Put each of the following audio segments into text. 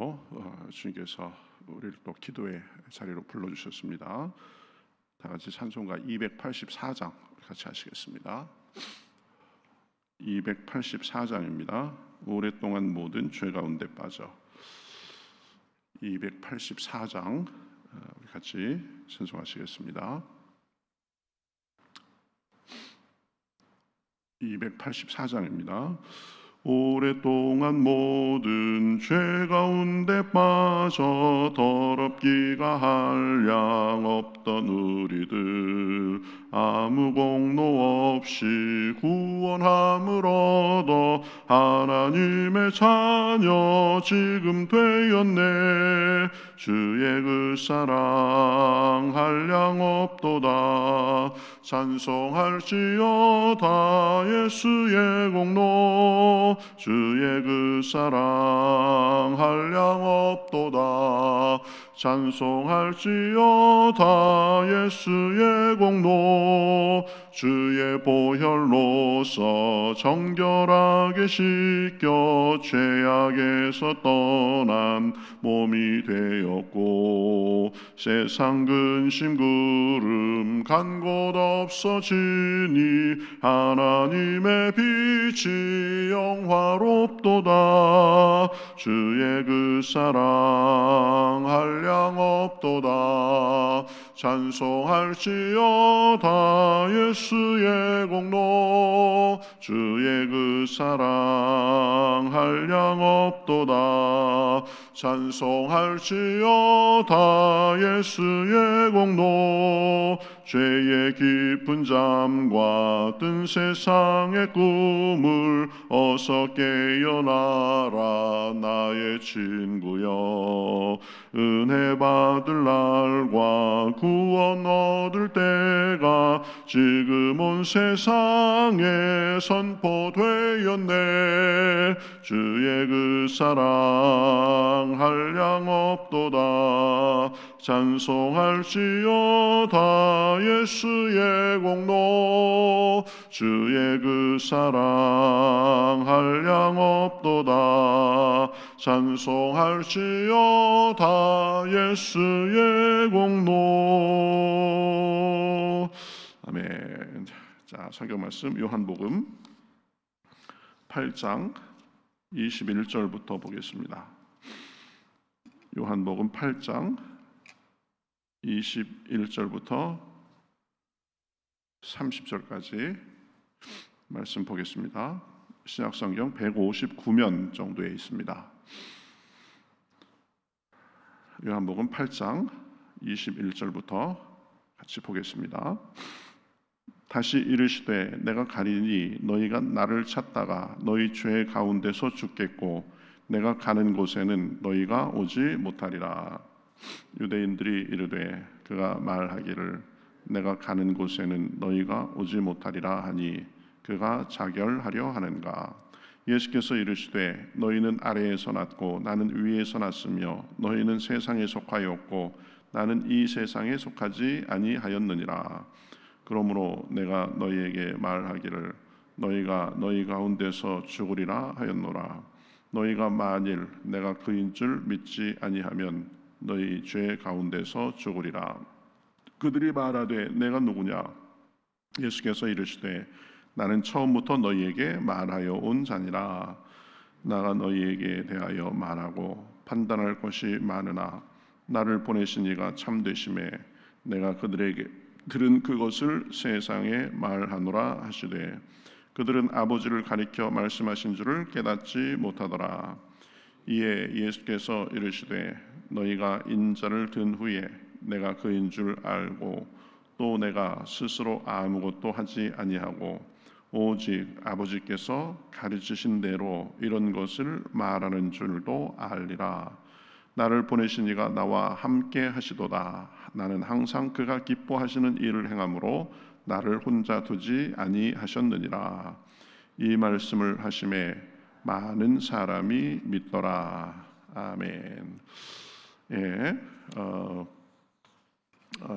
오늘도 주님께서 우리를 또 기도의 자리로 불러주셨습니다. 다 같이 찬송가 284장 같이 하시겠습니다. 284장입니다. 오랫동안 모든 죄 가운데 빠져. 284장 우리 같이 찬송하시겠습니다. 284장입니다. 오랫동안 모든 죄 가운데 빠져 더럽기가 한량 없던 우리들 아무 공로 없이 구원함을 얻어 하나님의 자녀 지금 되었네. 주의 그 사랑 한량 없도다. 찬송할지어다 예수의 공로. 주의 그 사랑 한량 없도다. 찬송할지어다 예수의 공로. 주의 보혈로서 정결하게 씻겨 죄악에서 떠난 몸이 되었고 세상 근심 구름 간 곳 없어지니 하나님의 빛이 영화롭도다. 주의 그 사랑 한량 없도다. 찬송할지어다 예수의 공로. 주의 그 사랑 한량 없도다. 찬송할지어다 예수의 공로. 죄의 깊은 잠과 뜬 세상의 꿈을 어서 깨어나라 나의 친구여. 은혜 받을 날과 구원 얻을 때가 지금 온 세상에 선포되었네. 주의 그 사랑 한량 없도다. 찬송할지어다 예수의 공로. 주의 그 사랑 한량 없도다. 찬송할지어다 예수의 공로. 아멘. 자, 성경 말씀 요한복음 8장 21절부터 보겠습니다. 요한복음 8장 21절부터 30절까지 말씀 보겠습니다. 신약성경 159면 정도에 있습니다. 요한복음 8장 21절부터 같이 보겠습니다. 다시 이르시되 내가 가리니 너희가 나를 찾다가 너희 죄 가운데서 죽겠고 내가 가는 곳에는 너희가 오지 못하리라. 유대인들이 이르되 그가 말하기를 내가 가는 곳에는 너희가 오지 못하리라 하니 그가 자결하려 하는가. 예수께서 이르시되 너희는 아래에서 났고 나는 위에서 났으며 너희는 세상에 속하였고 나는 이 세상에 속하지 아니하였느니라. 그러므로 내가 너희에게 말하기를 너희가 너희 가운데서 죽으리라 하였노라. 너희가 만일 내가 그인 줄 믿지 아니하면 너희 죄 가운데서 죽으리라. 그들이 말하되 내가 누구냐. 예수께서 이르시되 나는 처음부터 너희에게 말하여 온 자니라. 나가 너희에게 대하여 말하고 판단할 것이 많으나 나를 보내신 이가 참되심에 내가 그들에게 들은 그것을 세상에 말하노라 하시되 그들은 아버지를 가리켜 말씀하신 줄을 깨닫지 못하더라. 이에 예수께서 이르시되 너희가 인자를 든 후에 내가 그인 줄 알고 또 내가 스스로 아무것도 하지 아니하고 오직 아버지께서 가르치신 대로 이런 것을 말하는 줄도 알리라. 나를 보내신 이가 나와 함께 하시도다. 나는 항상 그가 기뻐하시는 일을 행함으로 나를 혼자 두지 아니하셨느니라. 이 말씀을 하심에 많은 사람이 믿더라. 아멘. 예,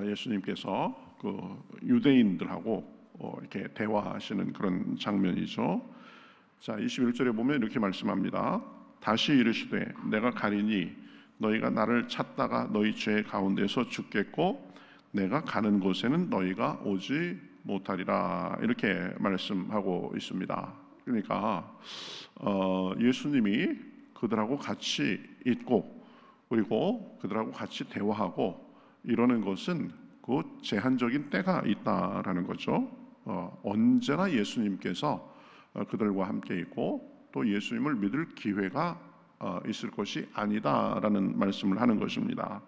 예수님께서 그 유대인들하고 이렇게 대화하시는 그런 장면이죠. 자, 21절에 보면 이렇게 말씀합니다. 다시 이르시되 내가 가리니 너희가 나를 찾다가 너희 죄 가운데서 죽겠고 내가 가는 곳에는 너희가 오지 못하리라. 이렇게 말씀하고 있습니다. 그러니까 예수님이 그들하고 같이 있고 그리고 그들하고 같이 대화하고 이러는 것은 곧 제한적인 때가 있다라는 거죠. 언제나 예수님께서 그들과 함께 있고 또 예수님을 믿을 기회가 있을 것이 아니다라는 말씀을 하는 것입니다.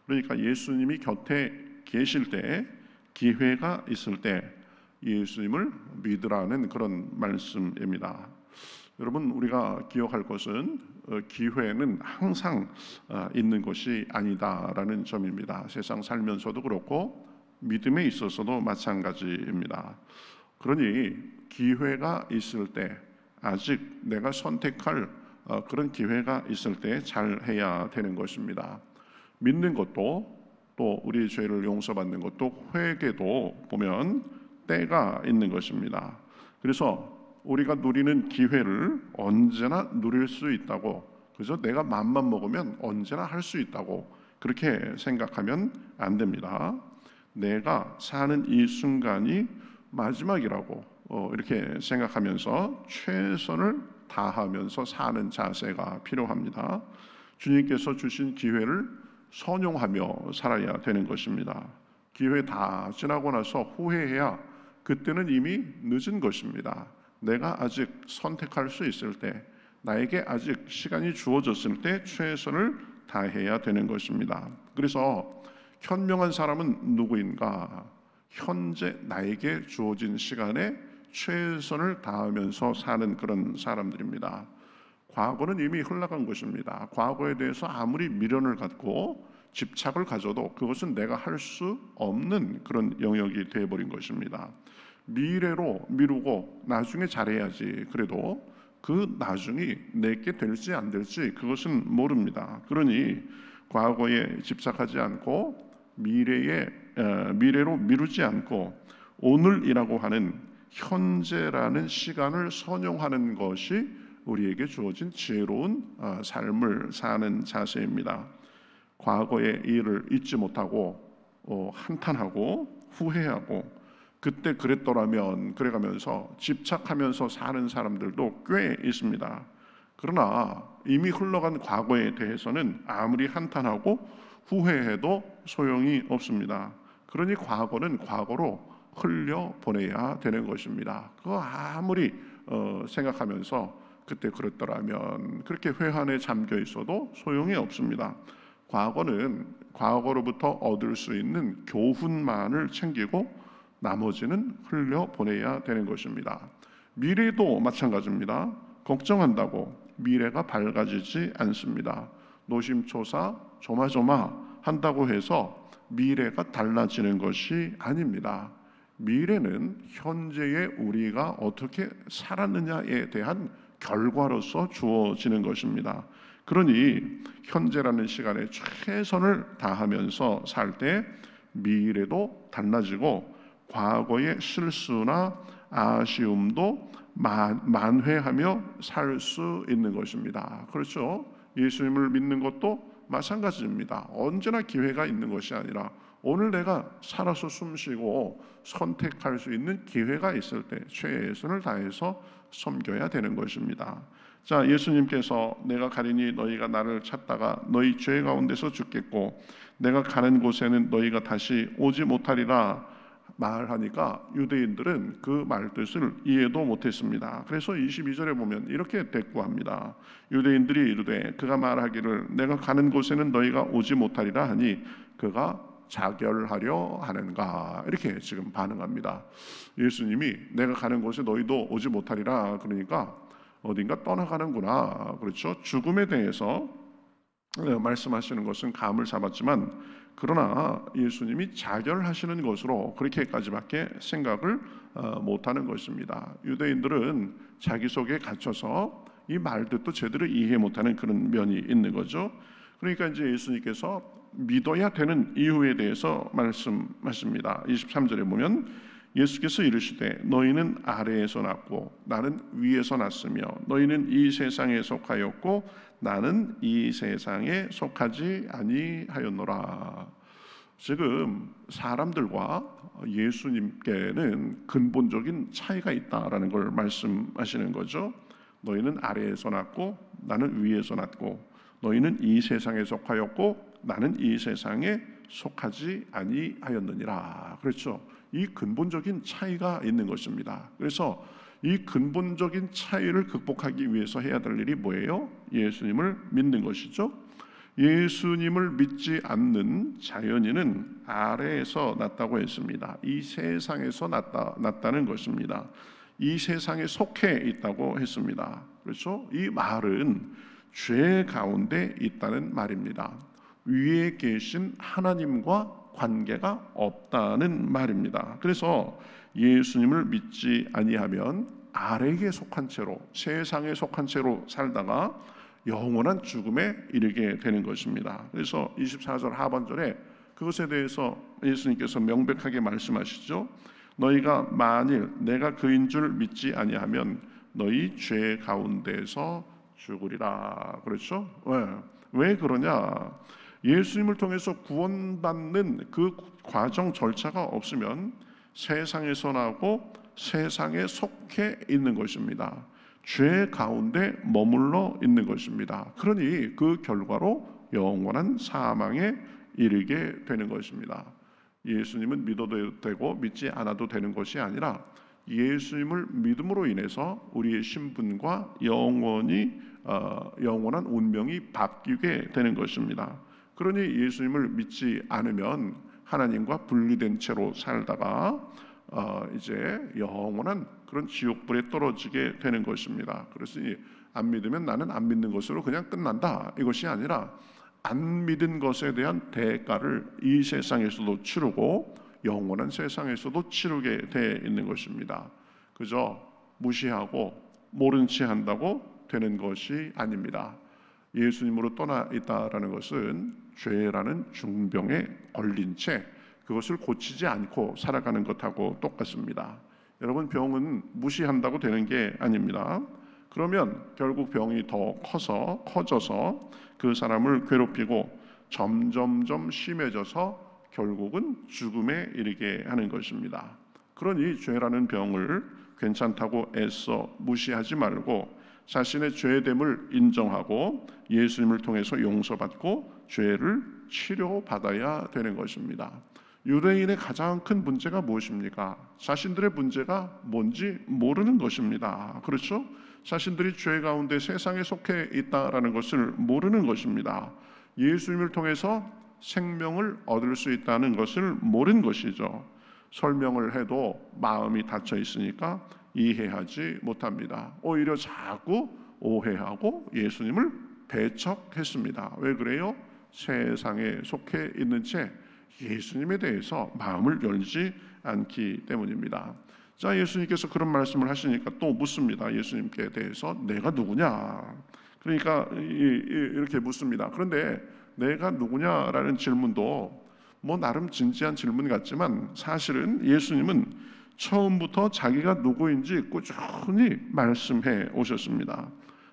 그러니까 예수님이 곁에 계실 때, 기회가 있을 때 예수님을 믿으라는 그런 말씀입니다. 여러분, 우리가 기억할 것은 기회는 항상 있는 것이 아니다라는 점입니다. 세상 살면서도 그렇고 믿음에 있어서도 마찬가지입니다. 그러니 기회가 있을 때, 아직 내가 선택할 그런 기회가 있을 때 잘 해야 되는 것입니다. 믿는 것도 또 우리 죄를 용서받는 것도 회개도 보면 때가 있는 것입니다. 그래서 우리가 누리는 기회를 언제나 누릴 수 있다고, 그래서 내가 맘만 먹으면 언제나 할 수 있다고 그렇게 생각하면 안 됩니다. 내가 사는 이 순간이 마지막이라고 이렇게 생각하면서 최선을 다하면서 사는 자세가 필요합니다. 주님께서 주신 기회를 선용하며 살아야 되는 것입니다. 기회 다 지나고 나서 후회해야 그때는 이미 늦은 것입니다. 내가 아직 선택할 수 있을 때, 나에게 아직 시간이 주어졌을 때 최선을 다해야 되는 것입니다. 그래서 현명한 사람은 누구인가? 현재 나에게 주어진 시간에 최선을 다하면서 사는 그런 사람들입니다. 과거는 이미 흘러간 것입니다. 과거에 대해서 아무리 미련을 갖고 집착을 가져도 그것은 내가 할 수 없는 그런 영역이 되어버린 것입니다. 미래로 미루고 나중에 잘해야지 그래도 그 나중이 내게 될지 안 될지 그것은 모릅니다. 그러니 과거에 집착하지 않고 미래로 미루지 않고 오늘이라고 하는 현재라는 시간을 선용하는 것이 우리에게 주어진 지혜로운 삶을 사는 자세입니다. 과거의 일을 잊지 못하고 한탄하고 후회하고 그때 그랬더라면 그래가면서 집착하면서 사는 사람들도 꽤 있습니다. 그러나 이미 흘러간 과거에 대해서는 아무리 한탄하고 후회해도 소용이 없습니다. 그러니 과거는 과거로 흘려보내야 되는 것입니다. 그거 아무리 생각하면서 그때 그랬더라면 그렇게 회한에 잠겨 있어도 소용이 없습니다. 과거는 과거로부터 얻을 수 있는 교훈만을 챙기고 나머지는 흘려보내야 되는 것입니다. 미래도 마찬가지입니다. 걱정한다고 미래가 밝아지지 않습니다. 노심초사 조마조마한다고 해서 미래가 달라지는 것이 아닙니다. 미래는 현재의 우리가 어떻게 살았느냐에 대한 결과로서 주어지는 것입니다. 그러니 현재라는 시간에 최선을 다하면서 살 때 미래도 달라지고 과거의 실수나 아쉬움도 만회하며 살 수 있는 것입니다. 그렇죠? 예수님을 믿는 것도 마찬가지입니다. 언제나 기회가 있는 것이 아니라 오늘 내가 살아서 숨쉬고 선택할 수 있는 기회가 있을 때 최선을 다해서 섬겨야 되는 것입니다. 자, 예수님께서 내가 가리니 너희가 나를 찾다가 너희 죄 가운데서 죽겠고 내가 가는 곳에는 너희가 다시 오지 못하리라 말하니까 유대인들은 그 말뜻을 이해도 못했습니다. 그래서 22절에 보면 이렇게 대꾸합니다. 유대인들이 이르되 그가 말하기를 내가 가는 곳에는 너희가 오지 못하리라 하니 그가 자결하려 하는가, 이렇게 지금 반응합니다. 예수님이 내가 가는 곳에 너희도 오지 못하리라 그러니까 어딘가 떠나가는구나, 그렇죠? 죽음에 대해서 말씀하시는 것은 감을 잡았지만 그러나 예수님이 자결하시는 것으로 그렇게까지밖에 생각을 못하는 것입니다. 유대인들은 자기 속에 갇혀서 이 말뜻도 제대로 이해 못하는 그런 면이 있는 거죠. 그러니까 이제 예수님께서 믿어야 되는 이유에 대해서 말씀하십니다. 23절에 보면 예수께서 이르시되 너희는 아래에서 났고 나는 위에서 났으며 너희는 이 세상에 속하였고 나는 이 세상에 속하지 아니하였노라. 지금 사람들과 예수님께는 근본적인 차이가 있다라는 걸 말씀하시는 거죠. 너희는 아래에서 났고 나는 위에서 났고, 너희는 이 세상에 속하였고 나는 이 세상에 속하지 아니하였느니라. 그렇죠. 이 근본적인 차이가 있는 것입니다. 그래서 이 근본적인 차이를 극복하기 위해서 해야 될 일이 뭐예요? 예수님을 믿는 것이죠. 예수님을 믿지 않는 자연인은 아래에서 났다고 했습니다. 이 세상에서 났다는 것입니다. 이 세상에 속해 있다고 했습니다. 그렇죠? 이 말은 죄 가운데 있다는 말입니다. 위에 계신 하나님과 관계가 없다는 말입니다. 그래서 예수님을 믿지 아니하면 아래에 속한 채로, 세상에 속한 채로 살다가 영원한 죽음에 이르게 되는 것입니다. 그래서 24절 하반절에 그것에 대해서 예수님께서 명백하게 말씀하시죠. 너희가 만일 내가 그인 줄 믿지 아니하면 너희 죄 가운데서 죽으리라. 그렇죠? 왜 그러냐? 예수님을 통해서 구원받는 그 과정 절차가 없으면 세상에서 나고 세상에 속해 있는 것입니다. 죄 가운데 머물러 있는 것입니다. 그러니 그 결과로 영원한 사망에 이르게 되는 것입니다. 예수님은 믿어도 되고 믿지 않아도 되는 것이 아니라 예수님을 믿음으로 인해서 우리의 신분과 영원한 운명이 바뀌게 되는 것입니다. 그러니 예수님을 믿지 않으면 하나님과 분리된 채로 살다가 이제 영원한 그런 지옥불에 떨어지게 되는 것입니다. 그래서 안 믿으면 나는 안 믿는 것으로 그냥 끝난다, 이것이 아니라 안 믿은 것에 대한 대가를 이 세상에서도 치르고 영원한 세상에서도 치르게 돼 있는 것입니다. 그저 무시하고 모른 체 한다고 되는 것이 아닙니다. 예수님으로 떠나 있다라는 것은 죄라는 중병에 걸린 채 그것을 고치지 않고 살아가는 것하고 똑같습니다. 여러분, 병은 무시한다고 되는 게 아닙니다. 그러면 결국 병이 더 커져서 그 사람을 괴롭히고 점점점 심해져서 결국은 죽음에 이르게 하는 것입니다. 그러니 죄라는 병을 괜찮다고 애써 무시하지 말고 자신의 죄됨을 인정하고 예수님을 통해서 용서받고 죄를 치료받아야 되는 것입니다. 유대인의 가장 큰 문제가 무엇입니까? 자신들의 문제가 뭔지 모르는 것입니다. 그렇죠? 자신들이 죄 가운데 세상에 속해 있다라는 것을 모르는 것입니다. 예수님을 통해서 생명을 얻을 수 있다는 것을 모르는 것이죠. 설명을 해도 마음이 닫혀 있으니까 이해하지 못합니다. 오히려 자꾸 오해하고 예수님을 배척했습니다. 왜 그래요? 세상에 속해 있는 채 예수님에 대해서 마음을 열지 않기 때문입니다. 자, 예수님께서 그런 말씀을 하시니까 또 묻습니다. 예수님께 대해서 내가 누구냐? 그러니까 이렇게 묻습니다. 그런데 내가 누구냐라는 질문도 뭐 나름 진지한 질문 같지만 사실은 예수님은 처음부터 자기가 누구인지 꾸준히 말씀해 오셨습니다.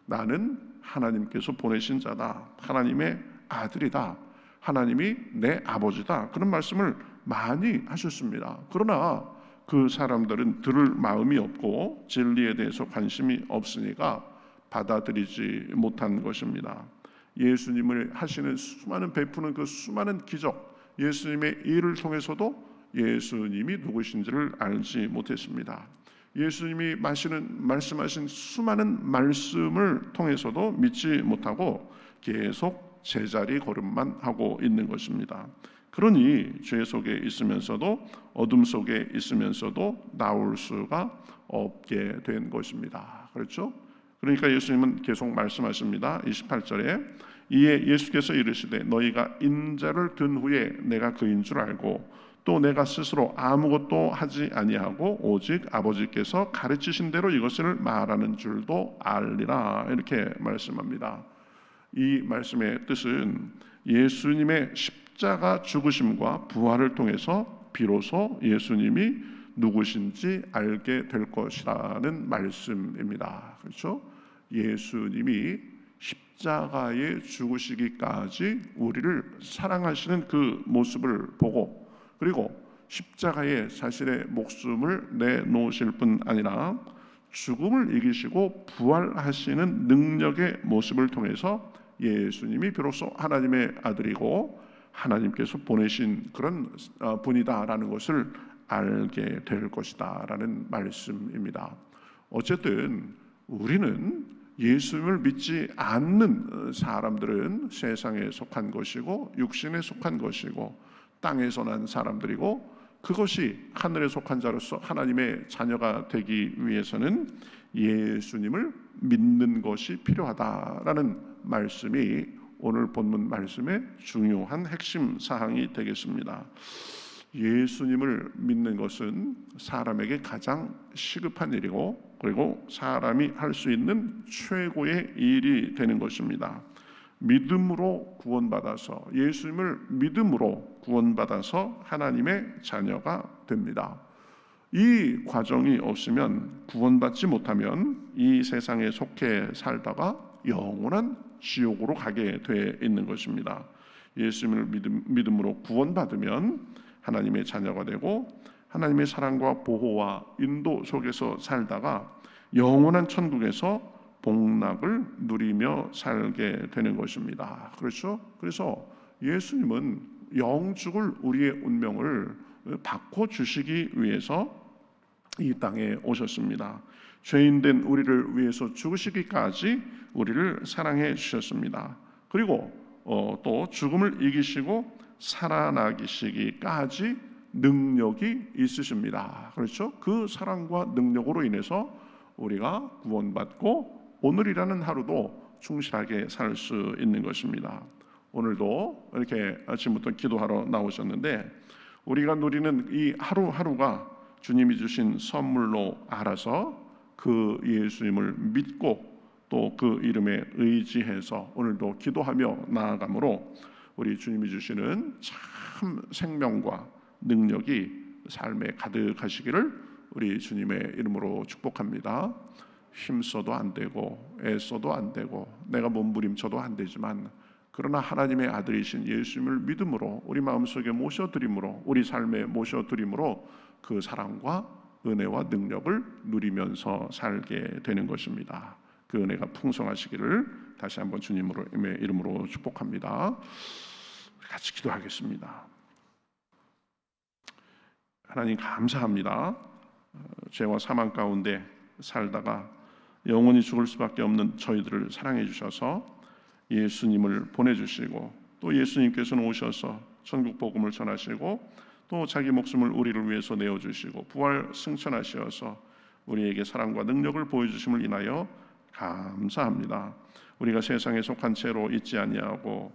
나는 하나님께서 보내신 자다. 하나님의 아들이다. 하나님이 내 아버지다. 그런 말씀을 많이 하셨습니다. 그러나 그 사람들은 들을 마음이 없고 진리에 대해서 관심이 없으니까 받아들이지 못한 것입니다. 예수님을 하시는 수많은 베푸는 그 수많은 기적, 예수님의 일을 통해서도 예수님이 누구신지를 알지 못했습니다. 예수님이 말씀하신 수많은 말씀을 통해서도 믿지 못하고 계속 제자리 걸음만 하고 있는 것입니다. 그러니 죄 속에 있으면서도 어둠 속에 있으면서도 나올 수가 없게 된 것입니다. 그렇죠? 그러니까 예수님은 계속 말씀하십니다. 28절에 이에 예수께서 이르시되 너희가 인자를 든 후에 내가 그인 줄 알고 또 내가 스스로 아무것도 하지 아니하고 오직 아버지께서 가르치신 대로 이것을 말하는 줄도 알리라. 이렇게 말씀합니다. 이 말씀의 뜻은 예수님의 십자가 죽으심과 부활을 통해서 비로소 예수님이 누구신지 알게 될 것이라는 말씀입니다. 그렇죠? 예수님이 십자가에 죽으시기까지 우리를 사랑하시는 그 모습을 보고, 그리고 십자가에 자신의 목숨을 내놓으실 뿐 아니라 죽음을 이기시고 부활하시는 능력의 모습을 통해서 예수님이 비로소 하나님의 아들이고 하나님께서 보내신 그런 분이다라는 것을 알게 될 것이다 라는 말씀입니다. 어쨌든 우리는 예수님을 믿지 않는 사람들은 세상에 속한 것이고 육신에 속한 것이고 땅에서 난 사람들이고, 그것이 하늘에 속한 자로서 하나님의 자녀가 되기 위해서는 예수님을 믿는 것이 필요하다라는 말씀이 오늘 본문 말씀의 중요한 핵심 사항이 되겠습니다. 예수님을 믿는 것은 사람에게 가장 시급한 일이고, 그리고 사람이 할 수 있는 최고의 일이 되는 것입니다. 믿음으로 구원받아서, 예수님을 믿음으로 구원받아서 하나님의 자녀가 됩니다. 이 과정이 없으면, 구원받지 못하면 이 세상에 속해 살다가 영원한 지옥으로 가게 돼 있는 것입니다. 예수님을 믿음으로 구원받으면 하나님의 자녀가 되고 하나님의 사랑과 보호와 인도 속에서 살다가 영원한 천국에서 복락을 누리며 살게 되는 것입니다. 그렇죠? 그래서 예수님은 영죽을 우리의 운명을 바꿔주시기 위해서 이 땅에 오셨습니다. 죄인된 우리를 위해서 죽으시기까지 우리를 사랑해 주셨습니다. 그리고 또 죽음을 이기시고 살아나시기까지 능력이 있으십니다. 그렇죠? 그 사랑과 능력으로 인해서 우리가 구원받고 오늘이라는 하루도 충실하게 살 수 있는 것입니다. 오늘도 이렇게 아침부터 기도하러 나오셨는데, 우리가 누리는 이 하루하루가 주님이 주신 선물로 알아서 그 예수님을 믿고 또 그 이름에 의지해서 오늘도 기도하며 나아가므로 우리 주님이 주시는 참 생명과 능력이 삶에 가득하시기를 우리 주님의 이름으로 축복합니다. 힘써도 안 되고 애써도 안 되고 내가 몸부림쳐도 안 되지만, 그러나 하나님의 아들이신 예수님을 믿음으로 우리 마음속에 모셔드림으로, 우리 삶에 모셔드림으로 그 사랑과 은혜와 능력을 누리면서 살게 되는 것입니다. 그 은혜가 풍성하시기를 다시 한번 주님의 이름으로 축복합니다. 같이 기도하겠습니다. 하나님 감사합니다. 죄와 사망 가운데 살다가 영원히 죽을 수밖에 없는 저희들을 사랑해 주셔서 예수님을 보내주시고, 또 예수님께서는 오셔서 천국 복음을 전하시고 또 자기 목숨을 우리를 위해서 내어주시고 부활 승천하셔서 우리에게 사랑과 능력을 보여주심을 인하여 감사합니다. 우리가 세상에 속한 채로 있지 아니하고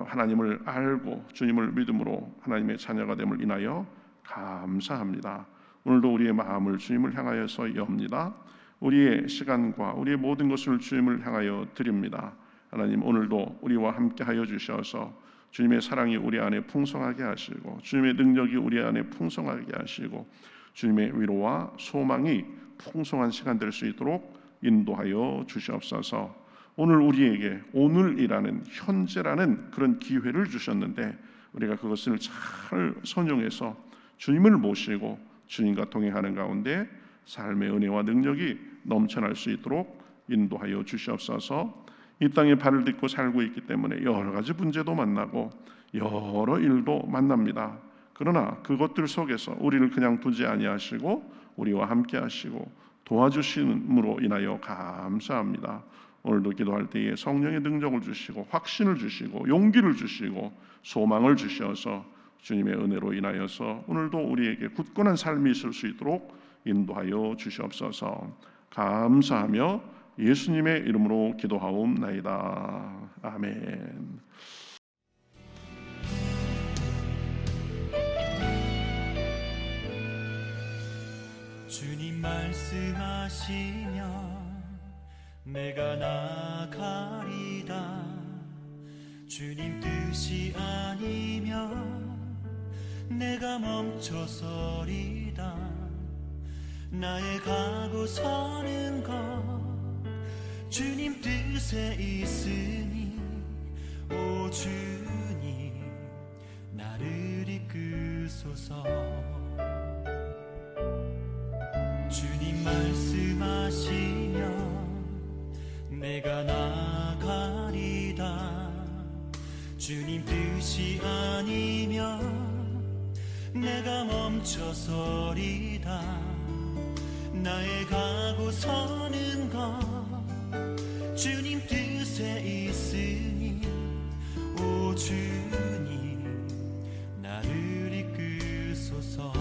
하나님을 알고 주님을 믿음으로 하나님의 자녀가 됨을 인하여 감사합니다. 오늘도 우리의 마음을 주님을 향하여서 엽니다. 우리의 시간과 우리의 모든 것을 주님을 향하여 드립니다. 하나님, 오늘도 우리와 함께 하여 주셔서 주님의 사랑이 우리 안에 풍성하게 하시고 주님의 능력이 우리 안에 풍성하게 하시고 주님의 위로와 소망이 풍성한 시간 될 수 있도록 인도하여 주시옵소서. 오늘 우리에게 오늘이라는 현재라는 그런 기회를 주셨는데 우리가 그것을 잘 선용해서 주님을 모시고 주님과 동행하는 가운데 삶의 은혜와 능력이 넘쳐날 수 있도록 인도하여 주시옵소서. 이 땅에 발을 딛고 살고 있기 때문에 여러 가지 문제도 만나고 여러 일도 만납니다. 그러나 그것들 속에서 우리를 그냥 두지 아니하시고 우리와 함께 하시고 도와주심으로 인하여 감사합니다. 오늘도 기도할 때에 성령의 능력을 주시고 확신을 주시고 용기를 주시고 소망을 주셔서 주님의 은혜로 인하여서 오늘도 우리에게 굳건한 삶이 있을 수 있도록 인도하여 주시옵소서. 감사하며 예수님의 이름으로 기도하옵나이다. 아멘. 주님 말씀하시면 내가 나가리다. 주님 뜻이 아니면 내가 멈춰서리다. 나의 가고 서는 것 주님 뜻에 있으니 오 주님 나를 이끄소서. 주님 말씀하시면 내가 나가리다. 주님 뜻이 아니면 내가 멈춰서리다. 나의 가고 서는 것 주님 뜻에 있으니 오 주님 나를 이끄소서.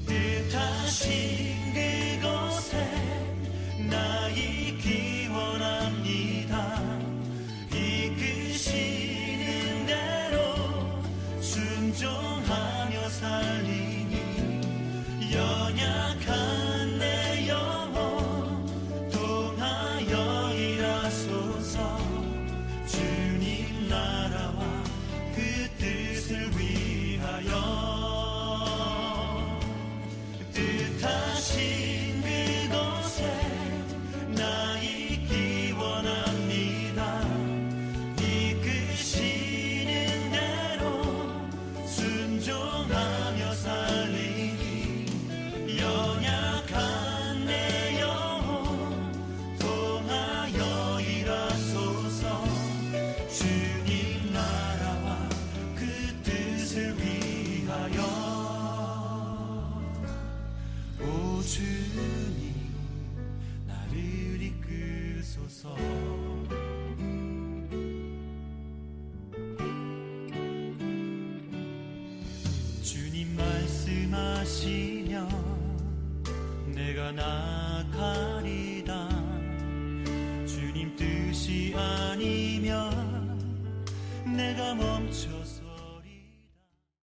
뜻하신 그곳에 나 있기 원합니다. 이끄시는 대로 순종하며 살리니 연약한 내 영혼 통하여 일하소서. 주님 나라와 그 뜻을 위하여 뜻하신 그곳에 나 있기 원합니다. 이끄시는 대로 순종하며 살리니 연약한 내 영혼 통하여 일하소서. 주님 나라와 그 뜻을 위하여 오 주님 나를 이끄소서. 주님 말씀하시면 내가 나가리다. 주님 뜻이 아니면 내가 멈춰서